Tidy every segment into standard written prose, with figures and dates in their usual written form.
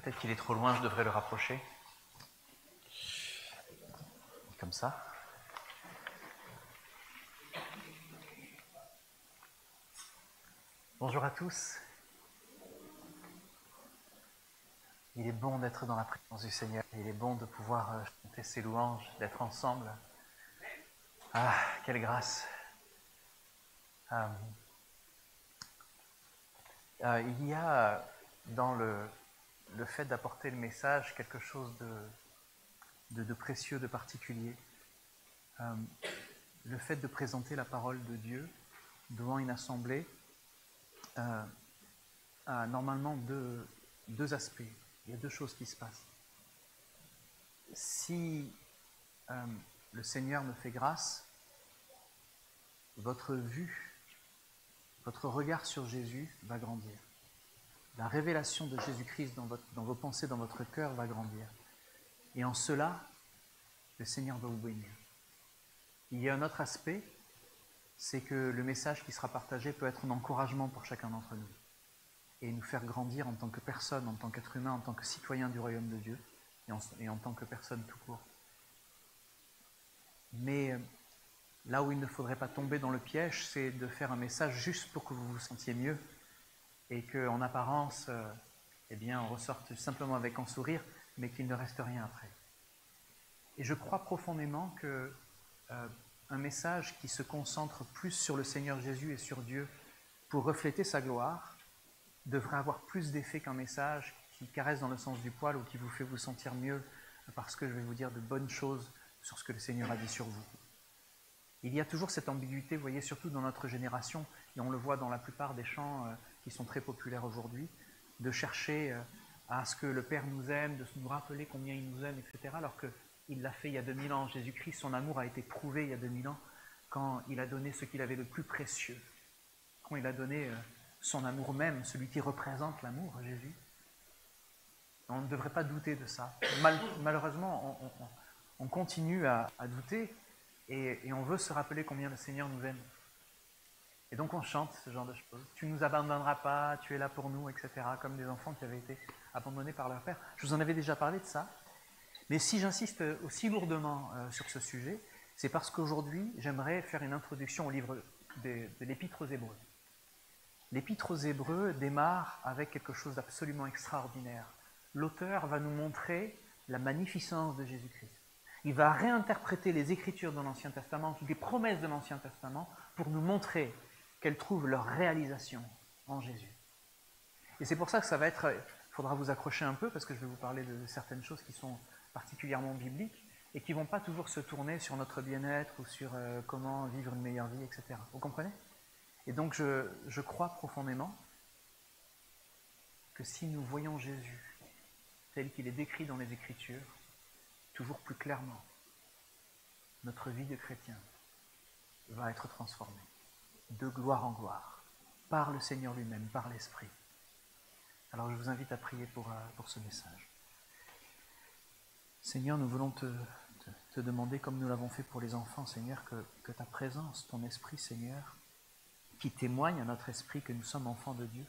Peut-être qu'il est trop loin, je devrais le rapprocher. Comme ça. Bonjour à tous. Il est bon d'être dans la présence du Seigneur. Il est bon de pouvoir chanter ses louanges, d'être ensemble. Ah, quelle grâce. Il y a dans le fait d'apporter le message quelque chose de précieux, de particulier. Le fait de présenter la parole de Dieu devant une assemblée a normalement deux aspects. Il y a deux choses qui se passent. Si le Seigneur me fait grâce, votre vue, votre regard sur Jésus va grandir. La révélation de Jésus-Christ dans vos pensées, dans votre cœur va grandir. Et en cela, le Seigneur va vous bénir. Il y a un autre aspect, c'est que le message qui sera partagé peut être un encouragement pour chacun d'entre nous et nous faire grandir en tant que personne, en tant qu'être humain, en tant que citoyen du royaume de Dieu et en tant que personne tout court. Mais là où il ne faudrait pas tomber dans le piège, c'est de faire un message juste pour que vous vous sentiez mieux et qu'en apparence, on ressorte simplement avec un sourire, mais qu'il ne reste rien après. Et je crois profondément que un message qui se concentre plus sur le Seigneur Jésus et sur Dieu pour refléter sa gloire devrait avoir plus d'effet qu'un message qui caresse dans le sens du poil ou qui vous fait vous sentir mieux parce que je vais vous dire de bonnes choses sur ce que le Seigneur a dit sur vous. Il y a toujours cette ambiguïté, vous voyez, surtout dans notre génération, et on le voit dans la plupart des chants qui sont très populaires aujourd'hui, de chercher à ce que le Père nous aime, de nous rappeler combien il nous aime, etc., alors qu'il l'a fait il y a 2000 ans. Jésus-Christ, son amour a été prouvé il y a 2000 ans, quand il a donné ce qu'il avait de plus précieux, quand il a donné son amour même, celui qui représente l'amour, Jésus. On ne devrait pas douter de ça. Malheureusement, on continue à douter et on veut se rappeler combien le Seigneur nous aime. Et donc on chante ce genre de choses. Tu ne nous abandonneras pas, tu es là pour nous, etc. Comme des enfants qui avaient été abandonnés par leur père. Je vous en avais déjà parlé de ça. Mais si j'insiste aussi lourdement sur ce sujet, c'est parce qu'aujourd'hui, j'aimerais faire une introduction au livre de l'Épître aux Hébreux. L'Épître aux Hébreux démarre avec quelque chose d'absolument extraordinaire. L'auteur va nous montrer la magnificence de Jésus-Christ. Il va réinterpréter les Écritures de l'Ancien Testament, toutes les promesses de l'Ancien Testament, pour nous montrer qu'elles trouvent leur réalisation en Jésus. Et c'est pour ça que ça va être... Il faudra vous accrocher un peu, parce que je vais vous parler de certaines choses qui sont particulièrement bibliques, et qui ne vont pas toujours se tourner sur notre bien-être, ou sur comment vivre une meilleure vie, etc. Vous comprenez ? Et donc je crois profondément que si nous voyons Jésus tel qu'il est décrit dans les Écritures, toujours plus clairement, notre vie de chrétien va être transformée, de gloire en gloire, par le Seigneur lui-même, par l'Esprit. Alors je vous invite à prier pour ce message. Seigneur, nous voulons te demander, comme nous l'avons fait pour les enfants, Seigneur, que ta présence, ton Esprit, Seigneur, qui témoigne à notre esprit que nous sommes enfants de Dieu,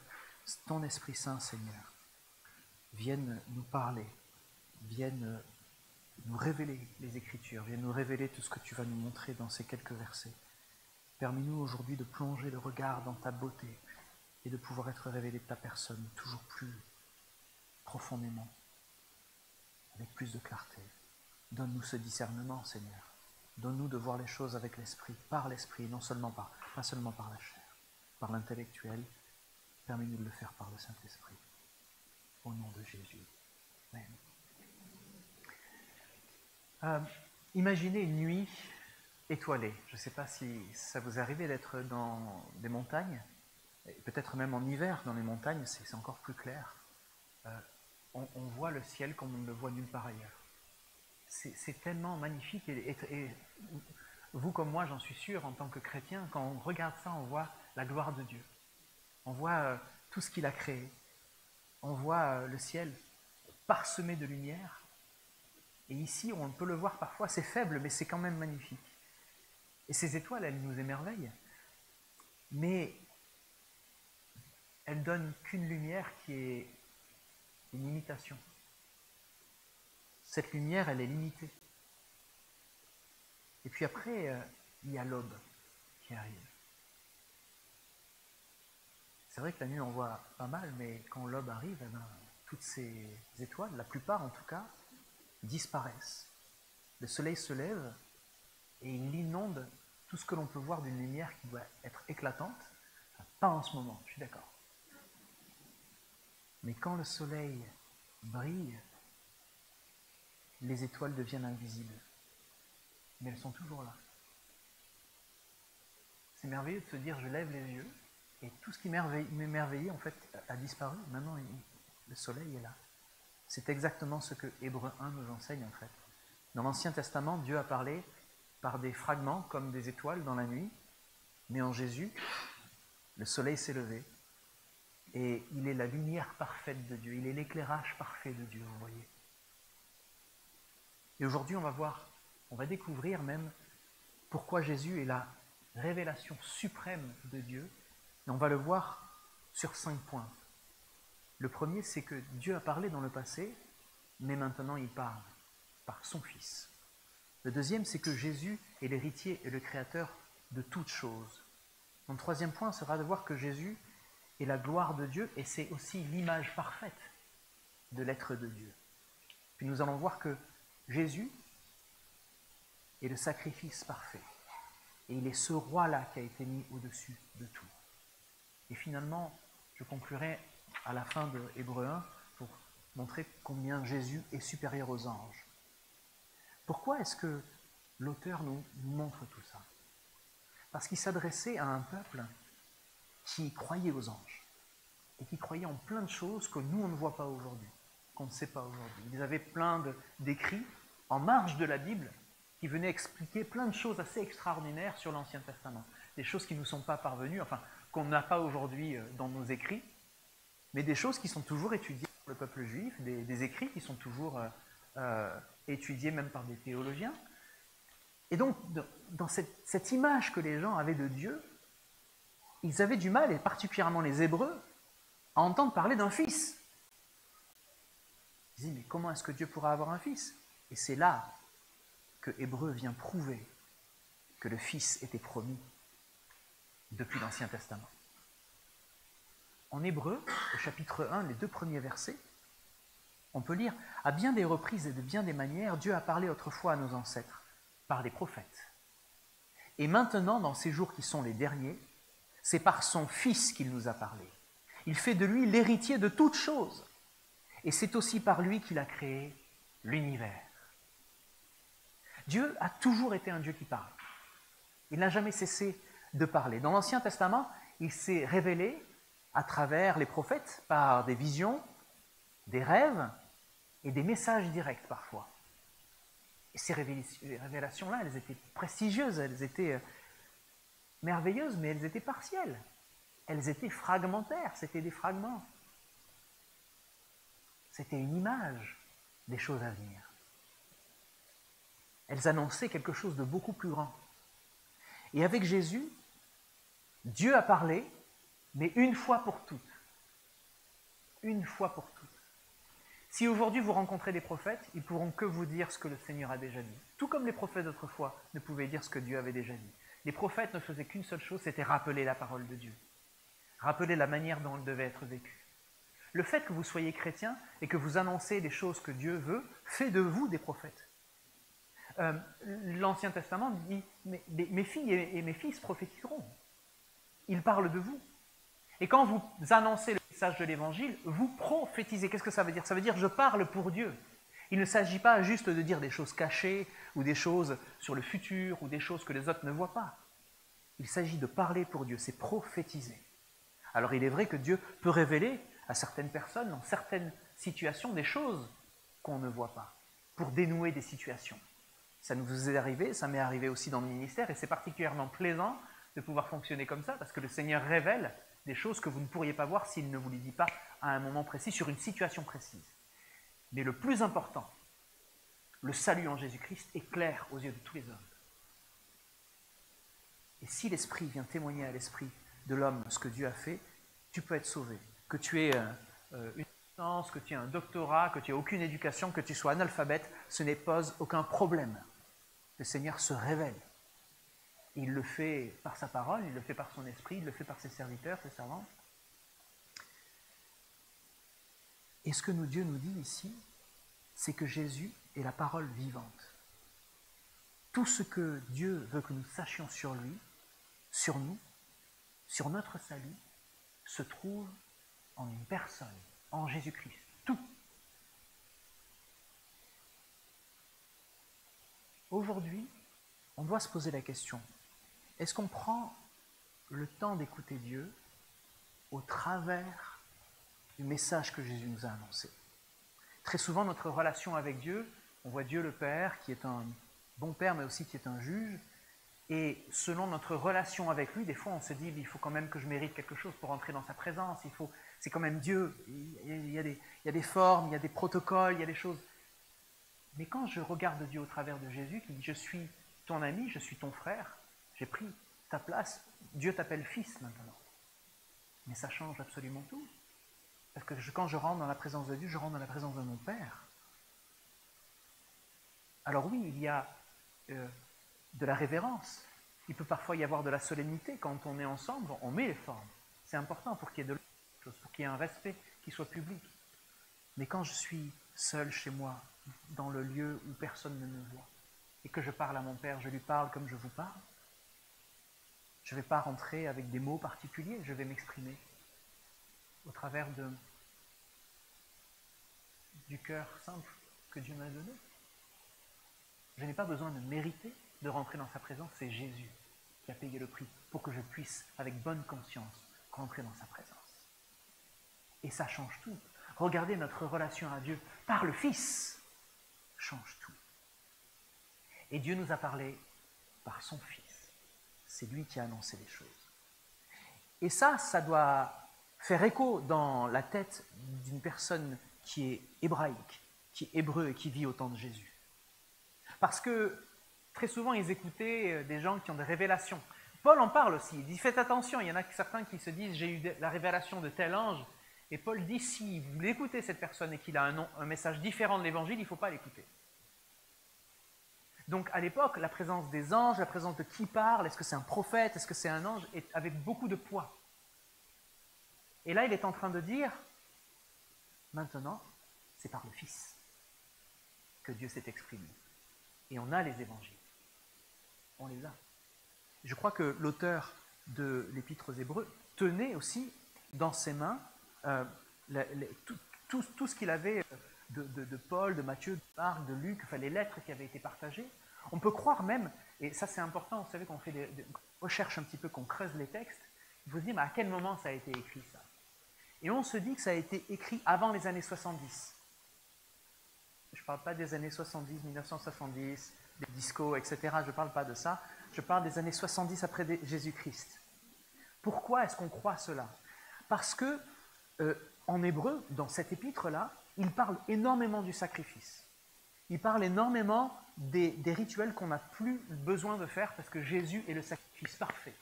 ton Esprit Saint, Seigneur, vienne nous parler, vienne nous révéler les Écritures, vienne nous révéler tout ce que tu vas nous montrer dans ces quelques versets. Permets-nous aujourd'hui de plonger le regard dans ta beauté et de pouvoir être révélé de ta personne toujours plus profondément, avec plus de clarté. Donne-nous ce discernement, Seigneur. Donne-nous de voir les choses avec l'Esprit, par l'Esprit, pas seulement par la chair, par l'intellectuel. Permets-nous de le faire par le Saint-Esprit. Au nom de Jésus. Amen. Imaginez une nuit étoilée. Je ne sais pas si ça vous est arrivé d'être dans des montagnes, peut-être même en hiver dans les montagnes, c'est encore plus clair. On voit le ciel comme on ne le voit nulle part ailleurs. C'est tellement magnifique et vous comme moi, j'en suis sûr, en tant que chrétien, quand on regarde ça, on voit la gloire de Dieu. On voit tout ce qu'il a créé. On voit le ciel parsemé de lumière. Et ici, on peut le voir parfois, c'est faible, mais c'est quand même magnifique. Et ces étoiles, elles nous émerveillent. Mais elles donnent qu'une lumière qui est une imitation. cette lumière, elle est limitée. Et puis après, il y a l'aube qui arrive. C'est vrai que la nuit, on voit pas mal, mais quand l'aube arrive, eh ben, toutes ces étoiles, la plupart en tout cas, disparaissent. Le soleil se lève et il inonde tout ce que l'on peut voir d'une lumière qui doit être éclatante. Enfin, pas en ce moment, je suis d'accord. Mais quand le soleil brille, les étoiles deviennent invisibles. Mais elles sont toujours là. C'est merveilleux de se dire, je lève les yeux, et tout ce qui m'émerveillait, en fait, a disparu. Maintenant, le soleil est là. C'est exactement ce que Hébreux 1 nous enseigne, en fait. Dans l'Ancien Testament, Dieu a parlé par des fragments, comme des étoiles dans la nuit, mais en Jésus, le soleil s'est levé, et il est la lumière parfaite de Dieu, il est l'éclairage parfait de Dieu, vous voyez. Et aujourd'hui, on va découvrir même pourquoi Jésus est la révélation suprême de Dieu. Et on va le voir sur 5 points. Le premier, c'est que Dieu a parlé dans le passé, mais maintenant il parle par son Fils. Le deuxième, c'est que Jésus est l'héritier et le créateur de toutes choses. Mon troisième point sera de voir que Jésus est la gloire de Dieu et c'est aussi l'image parfaite de l'être de Dieu. Puis nous allons voir que Jésus est le sacrifice parfait. Et il est ce roi-là qui a été mis au-dessus de tout. Et finalement, je conclurai à la fin de Hébreux 1 pour montrer combien Jésus est supérieur aux anges. Pourquoi est-ce que l'auteur nous montre tout ça? Parce qu'il s'adressait à un peuple qui croyait aux anges et qui croyait en plein de choses que nous, on ne voit pas aujourd'hui, qu'on ne sait pas aujourd'hui. Ils avaient plein d'écrits en marge de la Bible qui venaient expliquer plein de choses assez extraordinaires sur l'Ancien Testament. Des choses qui ne nous sont pas parvenues, enfin, qu'on n'a pas aujourd'hui dans nos écrits, mais des choses qui sont toujours étudiées par le peuple juif, des écrits qui sont toujours étudiés même par des théologiens. Et donc, dans cette image que les gens avaient de Dieu, ils avaient du mal, et particulièrement les Hébreux, à entendre parler d'un fils. Ils disaient, mais comment est-ce que Dieu pourra avoir un fils? Et c'est là que Hébreux vient prouver que le Fils était promis depuis l'Ancien Testament. En Hébreux, au chapitre 1, les 2 premiers versets, on peut lire « À bien des reprises et de bien des manières, Dieu a parlé autrefois à nos ancêtres, par les prophètes. Et maintenant, dans ces jours qui sont les derniers, c'est par son Fils qu'il nous a parlé. Il fait de lui l'héritier de toutes choses. Et c'est aussi par lui qu'il a créé l'univers. » Dieu a toujours été un Dieu qui parle. Il n'a jamais cessé de parler. Dans l'Ancien Testament, il s'est révélé à travers les prophètes par des visions, des rêves et des messages directs parfois. Et ces révélations-là, elles étaient prestigieuses, elles étaient merveilleuses, mais elles étaient partielles. Elles étaient fragmentaires, c'était des fragments. C'était une image des choses à venir. Elles annonçaient quelque chose de beaucoup plus grand. Et avec Jésus, Dieu a parlé, mais une fois pour toutes. Une fois pour toutes. Si aujourd'hui vous rencontrez des prophètes, ils ne pourront que vous dire ce que le Seigneur a déjà dit. Tout comme les prophètes d'autrefois ne pouvaient dire ce que Dieu avait déjà dit. Les prophètes ne faisaient qu'une seule chose, c'était rappeler la parole de Dieu. Rappeler la manière dont elle devait être vécue. Le fait que vous soyez chrétien et que vous annoncez des choses que Dieu veut, fait de vous des prophètes. L'Ancien Testament dit « Mes filles et mes fils prophétiseront ». Ils parlent de vous. Et quand vous annoncez le message de l'Évangile, vous prophétisez. Qu'est-ce que ça veut dire? Ça veut dire « je parle pour Dieu ». Il ne s'agit pas juste de dire des choses cachées ou des choses sur le futur ou des choses que les autres ne voient pas. Il s'agit de parler pour Dieu, c'est prophétiser. Alors il est vrai que Dieu peut révéler à certaines personnes, dans certaines situations, des choses qu'on ne voit pas, pour dénouer des situations. Ça nous est arrivé, ça m'est arrivé aussi dans le ministère, et c'est particulièrement plaisant de pouvoir fonctionner comme ça, parce que le Seigneur révèle des choses que vous ne pourriez pas voir s'il ne vous les dit pas à un moment précis, sur une situation précise. Mais le plus important, le salut en Jésus-Christ est clair aux yeux de tous les hommes. Et si l'Esprit vient témoigner à l'esprit de l'homme ce que Dieu a fait, tu peux être sauvé. Que tu aies une que tu aies un doctorat, que tu aies aucune éducation, que tu sois analphabète, ce ne pose aucun problème. Le Seigneur se révèle. Il le fait par sa parole, il le fait par son esprit, il le fait par ses serviteurs, ses servants. Et ce que Dieu nous dit ici, c'est que Jésus est la parole vivante. Tout ce que Dieu veut que nous sachions sur lui, sur nous, sur notre salut, se trouve en une personne, en Jésus-Christ. Tout. Aujourd'hui, on doit se poser la question, est-ce qu'on prend le temps d'écouter Dieu au travers du message que Jésus nous a annoncé? Très souvent, notre relation avec Dieu, on voit Dieu le Père, qui est un bon Père, mais aussi qui est un juge, et selon notre relation avec lui, des fois on se dit, il faut quand même que je mérite quelque chose pour entrer dans sa présence, c'est quand même Dieu, il y a des formes, il y a des protocoles, il y a des choses. Mais quand je regarde Dieu au travers de Jésus, qui dit, je suis ton ami, je suis ton frère, j'ai pris ta place, Dieu t'appelle fils maintenant. Mais ça change absolument tout. Parce que quand je rentre dans la présence de Dieu, je rentre dans la présence de mon Père. Alors oui, il y a de la révérence. Il peut parfois y avoir de la solennité. Quand on est ensemble, on met les formes. C'est important pour qu'il y ait de choses, pour qu'il y ait un respect qui soit public. Mais quand je suis seul chez moi, dans le lieu où personne ne me voit, et que je parle à mon Père, je lui parle comme je vous parle, je ne vais pas rentrer avec des mots particuliers, je vais m'exprimer au travers du cœur simple que Dieu m'a donné. Je n'ai pas besoin de mériter de rentrer dans sa présence, c'est Jésus qui a payé le prix pour que je puisse, avec bonne conscience, rentrer dans sa présence. Et ça change tout. Regardez notre relation à Dieu par le Fils, change tout. Et Dieu nous a parlé par son Fils. C'est lui qui a annoncé les choses. Et ça doit faire écho dans la tête d'une personne qui est hébraïque, qui est hébreu et qui vit au temps de Jésus. Parce que très souvent, ils écoutaient des gens qui ont des révélations. Paul en parle aussi, il dit faites attention, il y en a certains qui se disent j'ai eu la révélation de tel ange, et Paul dit si vous l'écoutez cette personne et qu'il a un message différent de l'évangile, il ne faut pas l'écouter. Donc à l'époque, la présence des anges, la présence de qui parle, est-ce que c'est un prophète, est-ce que c'est un ange, avait beaucoup de poids. Et là, il est en train de dire, maintenant, c'est par le Fils que Dieu s'est exprimé. Et on a les évangiles. On les a. Je crois que l'auteur de l'Épître aux Hébreux tenait aussi dans ses mains tout ce qu'il avait de Paul, de Matthieu, de Marc, de Luc, enfin les lettres qui avaient été partagées. On peut croire même, et ça c'est important, vous savez qu'on fait des recherches un petit peu, qu'on creuse les textes, il faut se dire mais à quel moment ça a été écrit ça? Et on se dit que ça a été écrit avant les années 70. Je ne parle pas des années 70, 1970, des discos, etc. Je ne parle pas de ça. Je parle des années 70 après Jésus-Christ. Pourquoi est-ce qu'on croit cela? Parce que, en hébreu, dans cet épître-là, il parle énormément du sacrifice. Il parle énormément des rituels qu'on n'a plus besoin de faire parce que Jésus est le sacrifice parfait.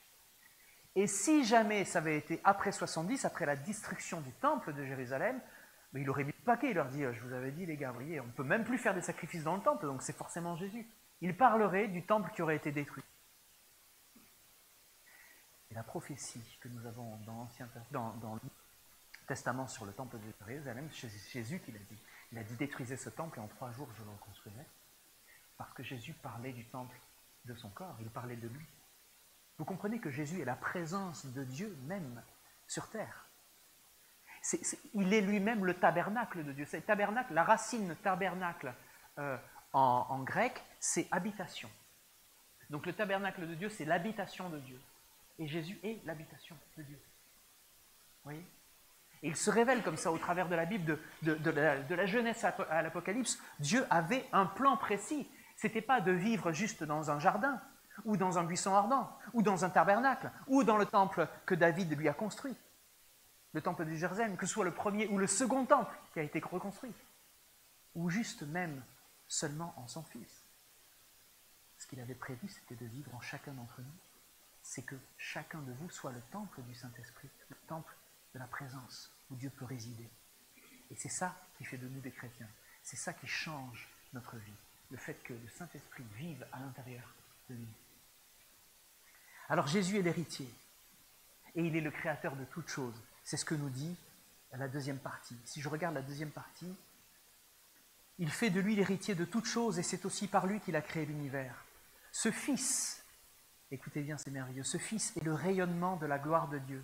Et si jamais ça avait été après 70, après la destruction du temple de Jérusalem, mais il aurait mis le paquet, il leur dit, je vous avais dit les gars, vous voyez, on ne peut même plus faire des sacrifices dans le temple, donc c'est forcément Jésus. Il parlerait du temple qui aurait été détruit. Et la prophétie que nous avons dans le Testament sur le temple de Jérusalem, c'est Jésus qui l'a dit. Il a dit détruisez ce temple et en 3 jours je le reconstruirai. Parce que Jésus parlait du temple de son corps, il parlait de lui. Vous comprenez que Jésus est la présence de Dieu même sur terre. Il est lui-même le tabernacle de Dieu. C'est tabernacle, la racine tabernacle en grec, c'est habitation. Donc le tabernacle de Dieu, c'est l'habitation de Dieu. Et Jésus est l'habitation de Dieu. Vous voyez? Et il se révèle comme ça au travers de la Bible, de la Genèse à l'Apocalypse. Dieu avait un plan précis. Ce n'était pas de vivre juste dans un jardin, ou dans un buisson ardent, ou dans un tabernacle, ou dans le temple que David lui a construit. Le temple de Jérusalem, que ce soit le premier ou le second temple qui a été reconstruit. Ou juste même seulement en son Fils. Ce qu'il avait prévu, c'était de vivre en chacun d'entre nous. C'est que chacun de vous soit le temple du Saint-Esprit, le temple de la présence où Dieu peut résider. Et c'est ça qui fait de nous des chrétiens. C'est ça qui change notre vie. Le fait que le Saint-Esprit vive à l'intérieur de nous. Alors Jésus est l'héritier. Et il est le créateur de toutes choses. C'est ce que nous dit la deuxième partie. Si je regarde la deuxième partie, il fait de lui l'héritier de toutes choses et c'est aussi par lui qu'il a créé l'univers. Ce Fils, écoutez bien, c'est merveilleux, ce Fils est le rayonnement de la gloire de Dieu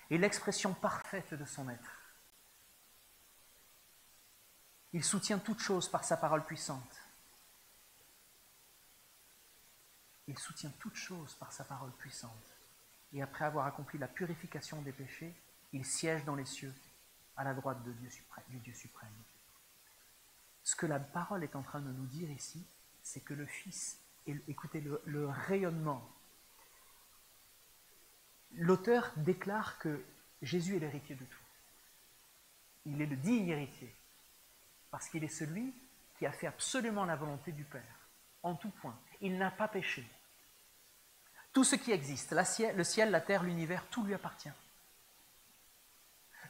et l'expression parfaite de son être. Il soutient toutes choses par sa parole puissante. Il soutient toutes choses par sa parole puissante. Et après avoir accompli la purification des péchés, il siège dans les cieux, à la droite de du Dieu suprême. Ce que la parole est en train de nous dire ici, c'est que le Fils, écoutez, le rayonnement. L'auteur déclare que Jésus est l'héritier de tout. Il est le digne héritier, parce qu'il est celui qui a fait absolument la volonté du Père, en tout point. Il n'a pas péché. Tout ce qui existe, le ciel, la terre, l'univers, tout lui appartient.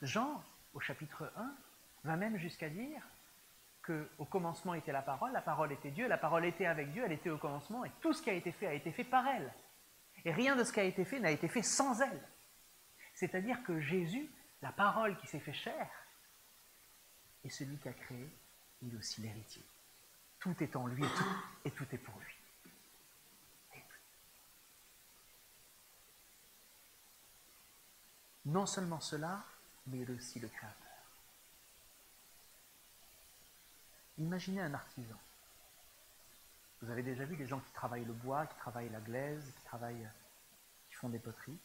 Jean, au chapitre 1, va même jusqu'à dire qu'au commencement était la parole était Dieu, la parole était avec Dieu, elle était au commencement, et tout ce qui a été fait par elle. Et rien de ce qui a été fait n'a été fait sans elle. C'est-à-dire que Jésus, la parole qui s'est fait chair, est celui qui a créé, il est aussi l'héritier. Tout est en lui et tout est pour lui. Non seulement cela, mais il est aussi le Créateur. Imaginez un artisan. Vous avez déjà vu les gens qui travaillent le bois, qui travaillent la glaise, qui font des poteries.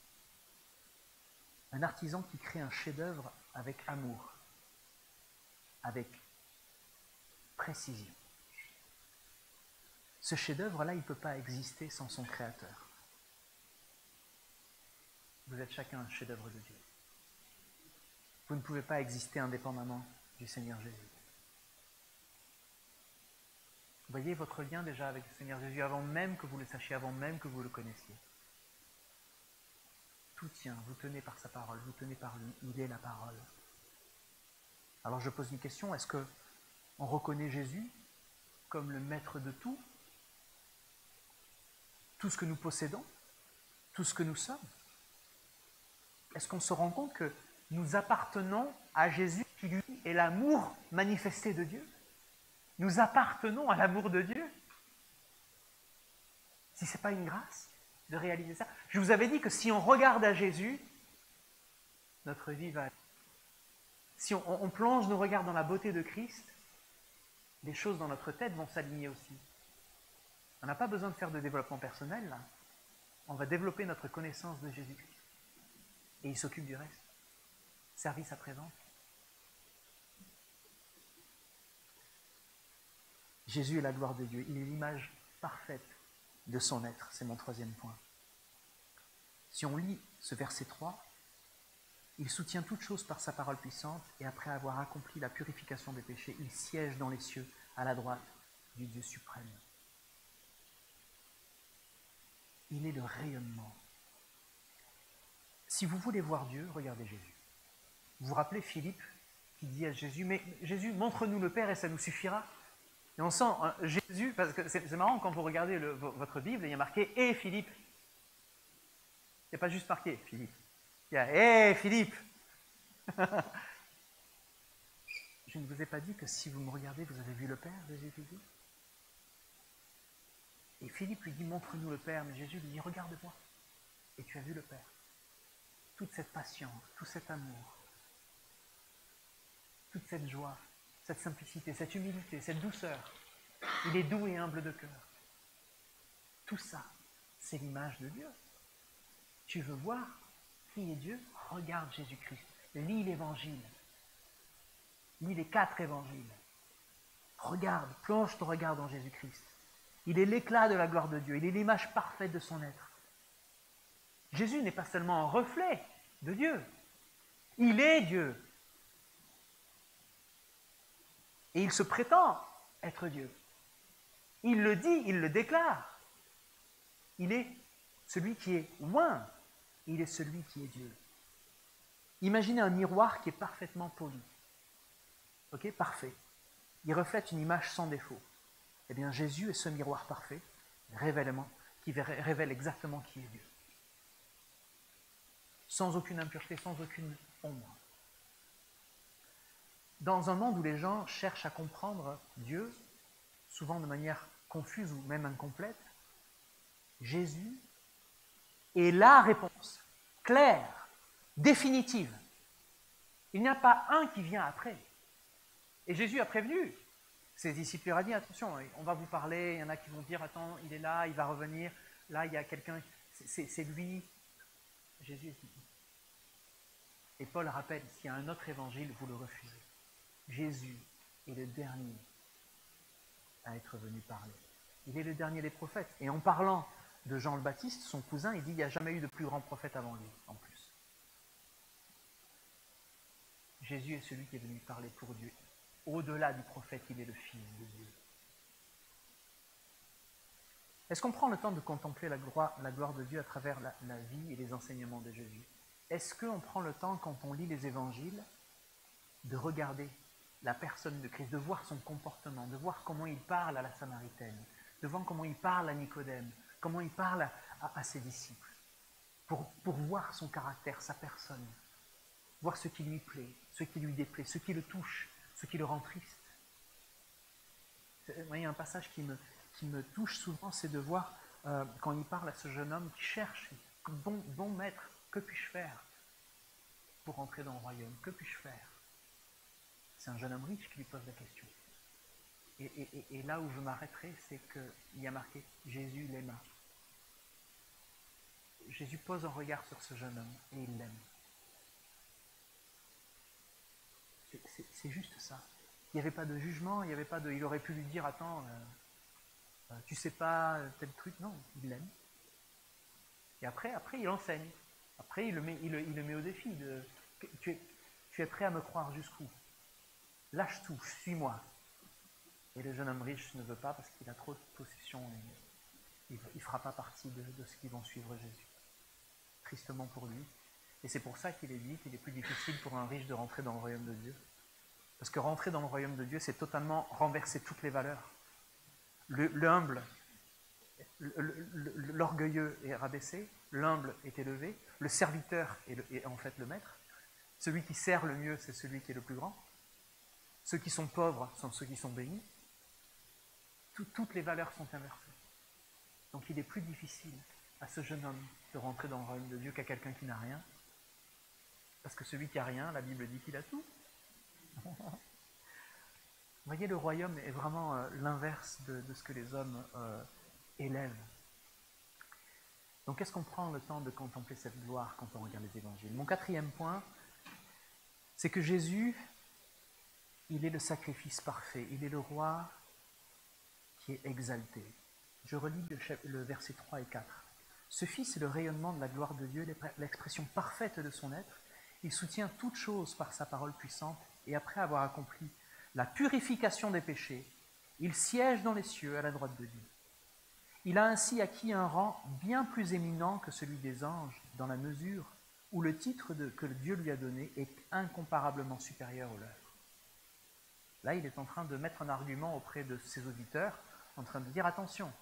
Un artisan qui crée un chef-d'œuvre avec amour, avec précision. Ce chef-d'œuvre-là, il ne peut pas exister sans son Créateur. Vous êtes chacun un chef-d'œuvre de Dieu. Vous ne pouvez pas exister indépendamment du Seigneur Jésus. Vous voyez votre lien déjà avec le Seigneur Jésus avant même que vous le sachiez, avant même que vous le connaissiez. Tout tient, vous tenez par sa parole, vous tenez par lui, il est la parole. Alors je pose une question, est-ce qu'on reconnaît Jésus comme le maître de tout? Tout ce que nous possédons? Tout ce que nous sommes? Est-ce qu'on se rend compte que nous appartenons à Jésus qui lui est l'amour manifesté de Dieu? Nous appartenons à l'amour de Dieu. Si ce n'est pas une grâce de réaliser ça. Je vous avais dit que si on regarde à Jésus, notre vie va... Si on plonge nos regards dans la beauté de Christ, les choses dans notre tête vont s'aligner aussi. On n'a pas besoin de faire de développement personnel, là. On va développer notre connaissance de Jésus-Christ. Et il s'occupe du reste. Service après-vente. Jésus est la gloire de Dieu. Il est l'image parfaite de son être. C'est mon troisième point. Si on lit ce verset 3, il soutient toutes choses par sa parole puissante et après avoir accompli la purification des péchés, il siège dans les cieux à la droite du Dieu suprême. Il est le rayonnement. Si vous voulez voir Dieu, regardez Jésus. Vous vous rappelez Philippe qui dit à Jésus, mais Jésus, montre-nous le Père et ça nous suffira. Et on sent Jésus, parce que c'est marrant quand vous regardez votre Bible, il y a marqué « Et Philippe ». Il n'y a pas juste marqué « Philippe ». Il y a « Et Philippe ». Je ne vous ai pas dit que si vous me regardez, vous avez vu le Père, Jésus lui dit. Et Philippe lui dit « Montre-nous le Père ». Mais Jésus lui dit « Regarde-moi ». Et tu as vu le Père. Toute cette patience, tout cet amour, toute cette joie, cette simplicité, cette humilité, cette douceur. Il est doux et humble de cœur. Tout ça, c'est l'image de Dieu. Tu veux voir qui est Dieu? Regarde Jésus-Christ. Lis l'Évangile. Lis les 4 évangiles. Regarde, plonge ton regard dans Jésus-Christ. Il est l'éclat de la gloire de Dieu. Il est l'image parfaite de son être. Jésus n'est pas seulement un reflet de Dieu. Il est Dieu. Et il se prétend être Dieu. Il le dit, il le déclare. Il est celui qui est oint. Il est celui qui est Dieu. Imaginez un miroir qui est parfaitement poli. Ok, parfait. Il reflète une image sans défaut. Eh bien, Jésus est ce miroir parfait, qui révèle exactement qui est Dieu. Sans aucune impureté, sans aucune ombre. Dans un monde où les gens cherchent à comprendre Dieu, souvent de manière confuse ou même incomplète, Jésus est la réponse, claire, définitive. Il n'y a pas un qui vient après. Et Jésus a prévenu ses disciples, il leur a dit, attention, on va vous parler, il y en a qui vont dire, attends, il est là, il va revenir, là, il y a quelqu'un, c'est lui. Jésus est dit. Et Paul rappelle, s'il y a un autre évangile, vous le refusez. Jésus est le dernier à être venu parler. Il est le dernier des prophètes. Et en parlant de Jean le Baptiste, son cousin, il dit, il n'y a jamais eu de plus grand prophète avant lui, en plus. Jésus est celui qui est venu parler pour Dieu. Au-delà du prophète, il est le Fils de Dieu. Est-ce qu'on prend le temps de contempler la gloire de Dieu à travers la vie et les enseignements de Jésus? Est-ce qu'on prend le temps, quand on lit les évangiles, de regarder la personne de Christ, de voir son comportement, de voir comment il parle à la Samaritaine, de voir comment il parle à Nicodème, comment il parle à ses disciples, pour voir son caractère, sa personne, voir ce qui lui plaît, ce qui lui déplaît, ce qui le touche, ce qui le rend triste. Il y a un passage qui me touche souvent, c'est de voir quand il parle à ce jeune homme qui cherche, bon maître, que puis-je faire pour entrer dans le royaume? Que puis-je faire? C'est un jeune homme riche qui lui pose la question. Et là où je m'arrêterai, c'est qu'il y a marqué « Jésus l'aima ». Jésus pose un regard sur ce jeune homme et il l'aime. C'est juste ça. Il n'y avait pas de jugement, il aurait pu lui dire « Attends, tu sais pas tel truc ». Non, il l'aime. Et après il enseigne. Après, il le met au défi. Tu es prêt à me croire jusqu'où? Lâche tout, suis-moi. Et le jeune homme riche ne veut pas parce qu'il a trop de possessions et il ne fera pas partie de ceux qui vont suivre Jésus. Tristement pour lui. Et c'est pour ça qu'il est dit qu'il est plus difficile pour un riche de rentrer dans le royaume de Dieu. Parce que rentrer dans le royaume de Dieu, c'est totalement renverser toutes les valeurs. L'humble, l'orgueilleux est rabaissé, l'humble est élevé, le serviteur est en fait le maître. Celui qui sert le mieux, c'est celui qui est le plus grand. Ceux qui sont pauvres sont ceux qui sont bénis. Toutes les valeurs sont inversées. Donc il est plus difficile à ce jeune homme de rentrer dans le royaume de Dieu qu'à quelqu'un qui n'a rien. Parce que celui qui n'a rien, la Bible dit qu'il a tout. Vous voyez, le royaume est vraiment l'inverse de ce que les hommes élèvent. Donc est-ce qu'on prend le temps de contempler cette gloire quand on regarde les évangiles? Mon quatrième point, c'est que Jésus, il est le sacrifice parfait, il est le roi qui est exalté. Je relis le verset 3 et 4. Ce Fils est le rayonnement de la gloire de Dieu, l'expression parfaite de son être. Il soutient toutes choses par sa parole puissante, et après avoir accompli la purification des péchés, il siège dans les cieux à la droite de Dieu. Il a ainsi acquis un rang bien plus éminent que celui des anges, dans la mesure où le titre que Dieu lui a donné est incomparablement supérieur au leur. Là, il est en train de mettre un argument auprès de ses auditeurs, en train de dire, attention,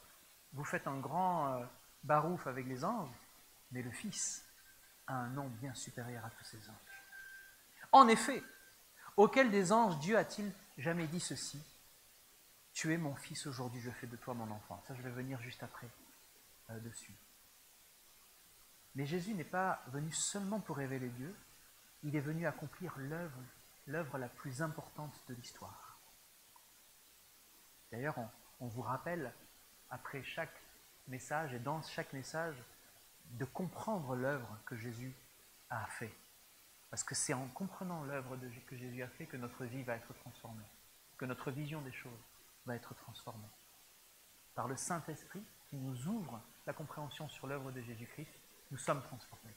vous faites un grand barouf avec les anges, mais le Fils a un nom bien supérieur à tous ces anges. En effet, auquel des anges Dieu a-t-il jamais dit ceci? Tu es mon Fils, aujourd'hui je fais de toi mon enfant. Ça, je vais venir juste après dessus. Mais Jésus n'est pas venu seulement pour révéler Dieu, il est venu accomplir l'œuvre la plus importante de l'histoire. D'ailleurs, on vous rappelle, après chaque message et dans chaque message, de comprendre l'œuvre que Jésus a fait. Parce que c'est en comprenant l'œuvre que Jésus a fait que notre vie va être transformée, que notre vision des choses va être transformée. Par le Saint-Esprit qui nous ouvre la compréhension sur l'œuvre de Jésus-Christ, nous sommes transformés.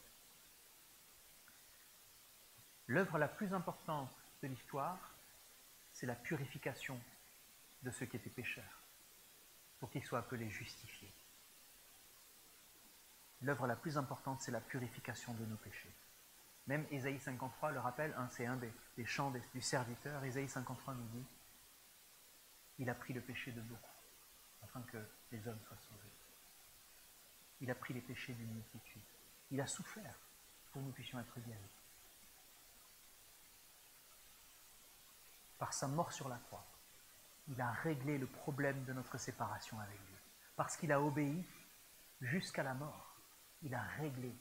L'œuvre la plus importante de l'histoire, c'est la purification de ceux qui étaient pécheurs, pour qu'ils soient appelés justifiés. L'œuvre la plus importante, c'est la purification de nos péchés. Même Ésaïe 53 le rappelle, hein, c'est un des chants du serviteur. Ésaïe 53 nous dit, il a pris le péché de beaucoup, afin que les hommes soient sauvés. Il a pris les péchés d'une multitude. Il a souffert pour que nous puissions être guéris. Par sa mort sur la croix, il a réglé le problème de notre séparation avec Dieu. Parce qu'il a obéi jusqu'à la mort, il a réglé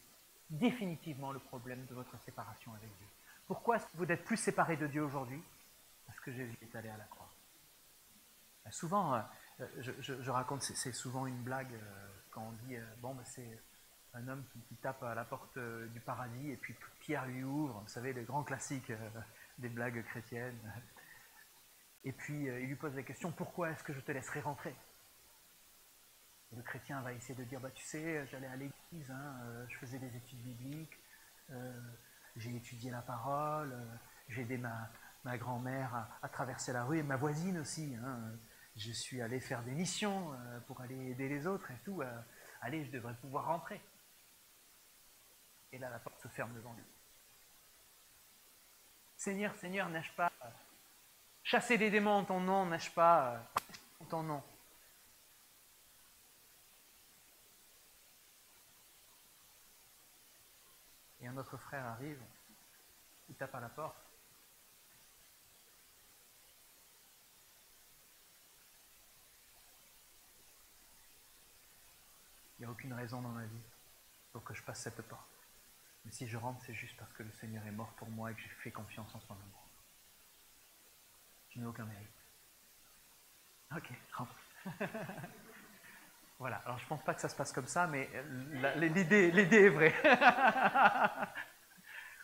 définitivement le problème de votre séparation avec Dieu. Pourquoi est-ce que vous n'êtes plus séparés de Dieu aujourd'hui? Parce que Jésus est allé à la croix. Souvent, je raconte, c'est souvent une blague quand on dit c'est un homme qui tape à la porte du paradis et puis Pierre lui ouvre, vous savez, les grands classiques des blagues chrétiennes. Et puis il lui pose la question, pourquoi est-ce que je te laisserai rentrer? Et le chrétien va essayer de dire, tu sais, j'allais à l'église, je faisais des études bibliques, j'ai étudié la parole, j'ai aidé ma grand-mère à traverser la rue et ma voisine aussi. Je suis allé faire des missions pour aller aider les autres et tout. Allez, je devrais pouvoir rentrer. Et là, la porte se ferme devant lui. Seigneur, Seigneur, n'ai-je pas chassé des démons en ton nom? N'ai-je pas en ton nom? Et un autre frère arrive, il tape à la porte. Il n'y a aucune raison dans ma vie pour que je passe cette porte. Mais si je rentre, c'est juste parce que le Seigneur est mort pour moi et que j'ai fait confiance en son amour. Je n'ai aucun mérite. Ok, rentre. Voilà, alors je ne pense pas que ça se passe comme ça, mais l'idée est vraie.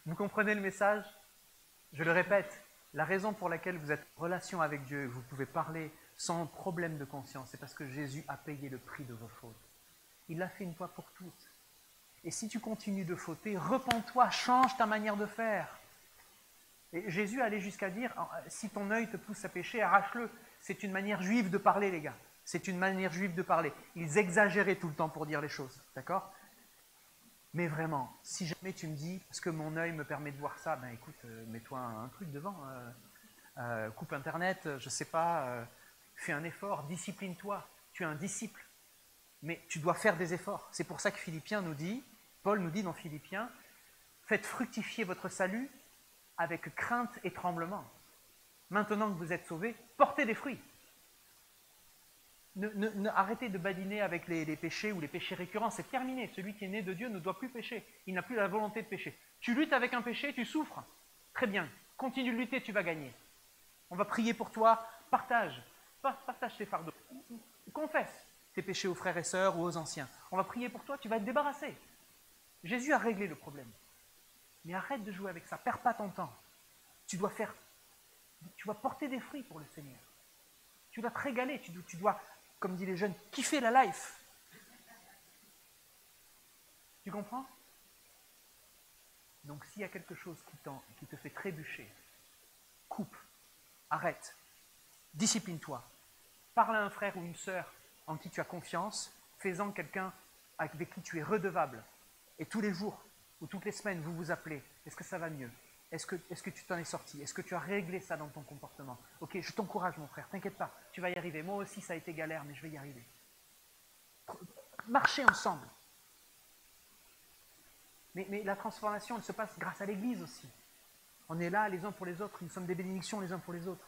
Vous comprenez le message? Je le répète, la raison pour laquelle vous êtes en relation avec Dieu et que vous pouvez parler sans problème de conscience, c'est parce que Jésus a payé le prix de vos fautes. Il l'a fait une fois pour toutes. Et si tu continues de fauter, repens-toi, change ta manière de faire. Et Jésus allait jusqu'à dire, si ton œil te pousse à pécher, arrache-le. C'est une manière juive de parler, les gars. C'est une manière juive de parler. Ils exagéraient tout le temps pour dire les choses, d'accord? Mais vraiment, si jamais tu me dis, parce que mon œil me permet de voir ça, ben écoute, mets-toi un truc devant, coupe Internet, je ne sais pas, fais un effort, discipline-toi. Tu es un disciple, mais tu dois faire des efforts. C'est pour ça que Paul nous dit dans Philippiens, faites fructifier votre salut avec crainte et tremblement. Maintenant que vous êtes sauvés, portez des fruits. Arrêtez de badiner avec les péchés ou les péchés récurrents, c'est terminé. Celui qui est né de Dieu ne doit plus pécher. Il n'a plus la volonté de pécher. Tu luttes avec un péché, tu souffres. Très bien. Continue de lutter, tu vas gagner. On va prier pour toi. Partage tes fardeaux. Confesse tes péchés aux frères et sœurs ou aux anciens. On va prier pour toi, tu vas te débarrasser. Jésus a réglé le problème. Mais arrête de jouer avec ça. Perds pas ton temps. Tu dois porter des fruits pour le Seigneur. Tu dois te régaler. Tu dois, comme disent les jeunes, kiffer la life. Tu comprends? Donc s'il y a quelque chose qui te fait trébucher, coupe, arrête, discipline-toi. Parle à un frère ou une sœur en qui tu as confiance, fais-en quelqu'un avec qui tu es redevable. Et tous les jours ou toutes les semaines, vous vous appelez. Est-ce que ça va mieux? Est-ce que tu t'en es sorti? Est-ce que tu as réglé ça dans ton comportement? Ok, je t'encourage mon frère, t'inquiète pas, tu vas y arriver. Moi aussi ça a été galère, mais je vais y arriver. Marchez ensemble. Mais la transformation, elle se passe grâce à l'Église aussi. On est là les uns pour les autres, nous sommes des bénédictions les uns pour les autres.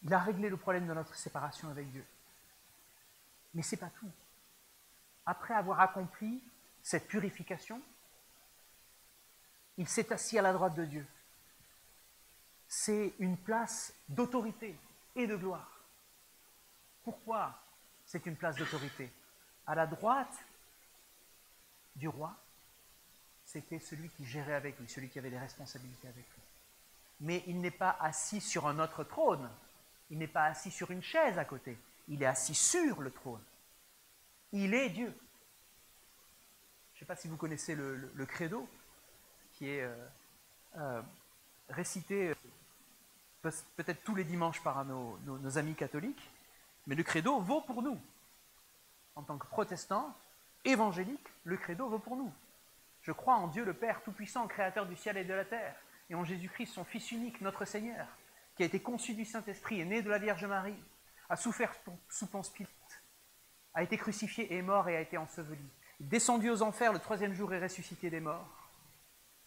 Il a réglé le problème de notre séparation avec Dieu. Mais ce n'est pas tout. Après avoir accompli cette purification, il s'est assis à la droite de Dieu. C'est une place d'autorité et de gloire. Pourquoi c'est une place d'autorité? À la droite du roi, c'était celui qui gérait avec lui, celui qui avait des responsabilités avec lui. Mais il n'est pas assis sur un autre trône, il n'est pas assis sur une chaise à côté, il est assis sur le trône. Il est Dieu. Je ne sais pas si vous connaissez le credo, qui est récité peut-être tous les dimanches par nos amis catholiques, mais le credo vaut pour nous. En tant que protestants, évangélique, le credo vaut pour nous. Je crois en Dieu le Père Tout-Puissant, Créateur du ciel et de la terre, et en Jésus-Christ, son Fils unique, notre Seigneur, qui a été conçu du Saint-Esprit, est né de la Vierge Marie, a souffert sous Ponce Pilate, a été crucifié, est mort et a été enseveli. Descendu aux enfers, le troisième jour est ressuscité des morts.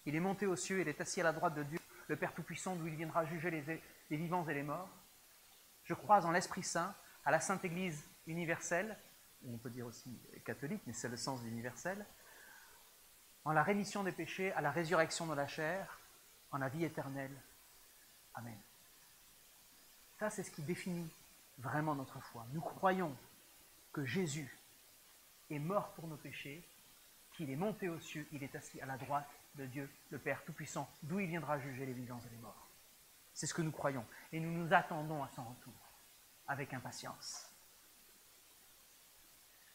Il est monté aux cieux, il est assis à la droite de Dieu, le Père Tout-Puissant, d'où il viendra juger les vivants et les morts. Je crois en l'Esprit Saint, à la Sainte Église universelle, on peut dire aussi catholique, mais c'est le sens d'universel, en la rémission des péchés, à la résurrection de la chair, en la vie éternelle. Amen. Ça, c'est ce qui définit vraiment notre foi. Nous croyons que Jésus est mort pour nos péchés, qu'il est monté aux cieux, il est assis à la droite de Dieu, le Père Tout-Puissant, d'où il viendra juger les vivants et les morts. C'est ce que nous croyons, et nous nous attendons à son retour, avec impatience.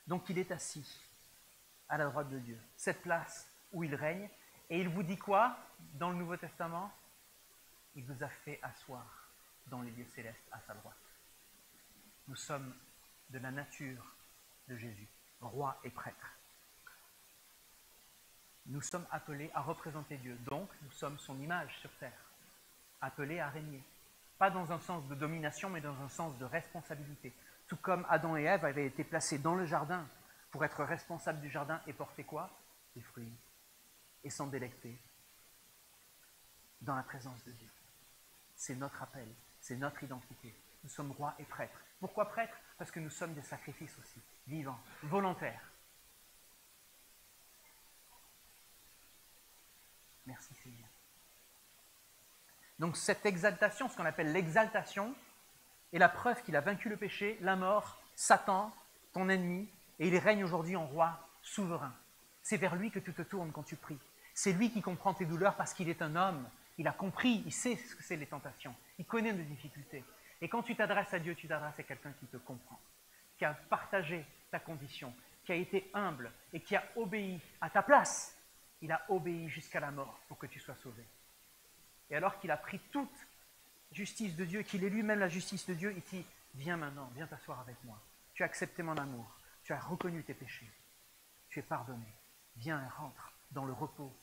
Donc il est assis à la droite de Dieu, cette place où il règne, et il vous dit quoi dans le Nouveau Testament? Il vous a fait asseoir dans les lieux célestes à sa droite. Nous sommes de la nature de Jésus, roi et prêtre. Nous sommes appelés à représenter Dieu, donc nous sommes son image sur terre, appelés à régner. Pas dans un sens de domination, mais dans un sens de responsabilité. Tout comme Adam et Ève avaient été placés dans le jardin pour être responsables du jardin et porter quoi? Des fruits. Et s'en délecter dans la présence de Dieu. C'est notre appel, c'est notre identité. Nous sommes rois et prêtres. Pourquoi prêtres? Parce que nous sommes des sacrifices aussi, vivants, volontaires. Merci Seigneur. Donc cette exaltation, ce qu'on appelle l'exaltation, est la preuve qu'il a vaincu le péché, la mort, Satan, ton ennemi, et il règne aujourd'hui en roi souverain. C'est vers lui que tu te tournes quand tu pries. C'est lui qui comprend tes douleurs parce qu'il est un homme. Il a compris, il sait ce que c'est les tentations. Il connaît nos difficultés. Et quand tu t'adresses à Dieu, tu t'adresses à quelqu'un qui te comprend, qui a partagé ta condition, qui a été humble et qui a obéi à ta place. Il a obéi jusqu'à la mort pour que tu sois sauvé. Et alors qu'il a pris toute justice de Dieu, qu'il est lui-même la justice de Dieu, il dit, viens maintenant, viens t'asseoir avec moi. Tu as accepté mon amour, tu as reconnu tes péchés, tu es pardonné. Viens et rentre dans le repos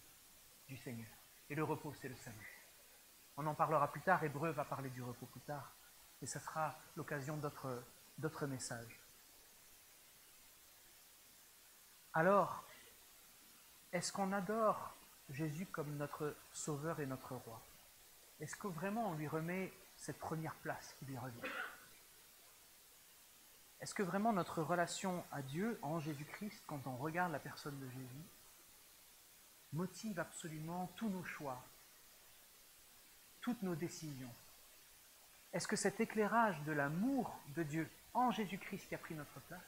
du Seigneur. Et le repos, c'est le salut. On en parlera plus tard, Hébreu va parler du repos plus tard, et ça sera l'occasion d'autres messages. Alors, est-ce qu'on adore Jésus comme notre Sauveur et notre Roi? Est-ce que vraiment on lui remet cette première place qui lui revient? Est-ce que vraiment notre relation à Dieu en Jésus-Christ, quand on regarde la personne de Jésus, motive absolument tous nos choix, toutes nos décisions? Est-ce que cet éclairage de l'amour de Dieu en Jésus-Christ qui a pris notre place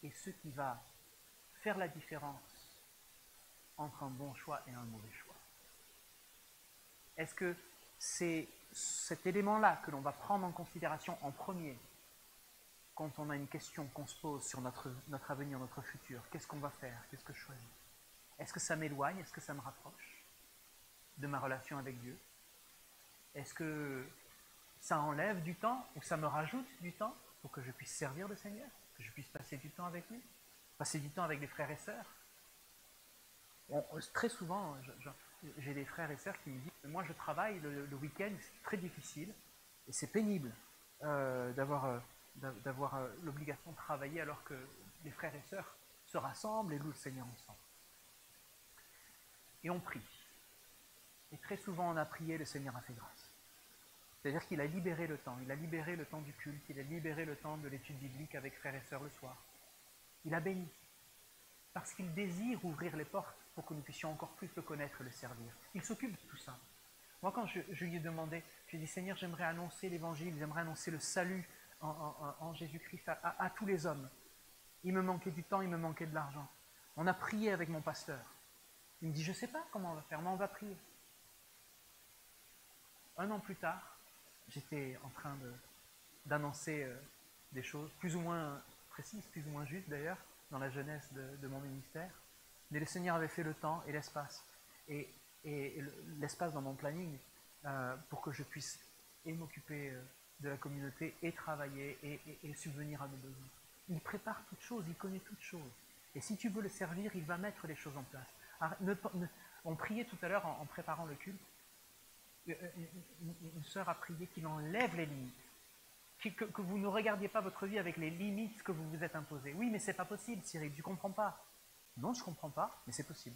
est ce qui va faire la différence entre un bon choix et un mauvais choix? Est-ce que c'est cet élément-là que l'on va prendre en considération en premier quand on a une question qu'on se pose sur notre avenir, notre futur? Qu'est-ce qu'on va faire? Qu'est-ce que je choisis? Est-ce que ça m'éloigne? Est-ce que ça me rapproche de ma relation avec Dieu? Est-ce que ça enlève du temps ou ça me rajoute du temps pour que je puisse servir le Seigneur, que je puisse passer du temps avec lui, passer du temps avec les frères et sœurs? Très souvent, j'ai des frères et sœurs qui me disent « Moi, je travaille le week-end, c'est très difficile et c'est pénible d'avoir l'obligation de travailler alors que les frères et sœurs se rassemblent et louent le Seigneur ensemble. » Et on prie. Et très souvent, on a prié, le Seigneur a fait grâce. C'est-à-dire qu'il a libéré le temps. Il a libéré le temps du culte, il a libéré le temps de l'étude biblique avec frères et sœurs le soir. Il a béni. Parce qu'il désire ouvrir les portes pour que nous puissions encore plus le connaître et le servir. Il s'occupe de tout ça. Moi, quand je lui ai demandé, je lui ai dit, Seigneur, j'aimerais annoncer l'évangile, j'aimerais annoncer le salut en Jésus-Christ à tous les hommes. Il me manquait du temps, il me manquait de l'argent. On a prié avec mon pasteur. Il me dit, je ne sais pas comment on va faire, mais on va prier. Un an plus tard, j'étais en train d'annoncer des choses plus ou moins précises, plus ou moins justes d'ailleurs, dans la jeunesse de mon ministère. Mais le Seigneur avait fait le temps et l'espace, et l'espace dans mon planning pour que je puisse et m'occuper de la communauté et travailler et subvenir à mes besoins. Il prépare toutes choses, il connaît toutes choses. Et si tu veux le servir, il va mettre les choses en place. On priait tout à l'heure en préparant le culte. Une sœur a prié qu'il enlève les limites. Que vous ne regardiez pas votre vie avec les limites que vous vous êtes imposées. Oui, mais c'est pas possible, Cyril, tu comprends pas. Non, je comprends pas, mais c'est possible.